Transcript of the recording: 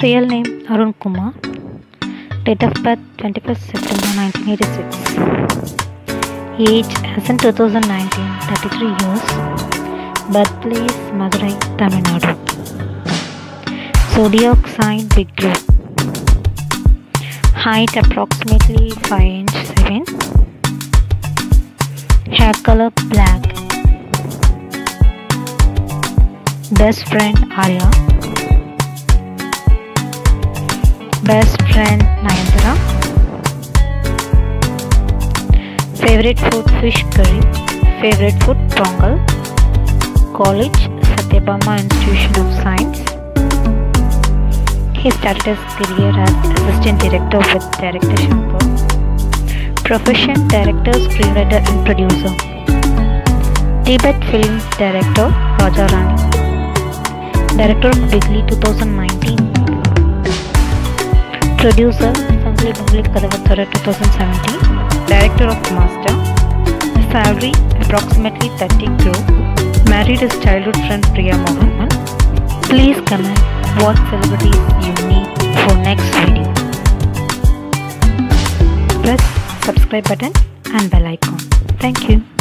Real name Arun Kumar. Date of birth 21st September 1986. Age as in 2019 33 years. Birthplace Madurai, Tamil Nadu. Zodiac sign Big Blue. Height approximately 5 inch 7. Hair color black. Best friend Arya. Best friend Nayanthara. Favorite food fish curry. Favorite food pongal. College Satyabama Institution of Science. He started his career as assistant director with Director Shankar. Profession director, screenwriter and producer. Tibet Films director Raja Rani. Director of Bigly 2019. Producer Sangli Bangli Kadavathara 2017. Director of Master. Salary approximately 30 crore. Married his childhood friend Priya Mohan. Please comment what celebrities you need for next video. Press subscribe button and bell icon. Thank you.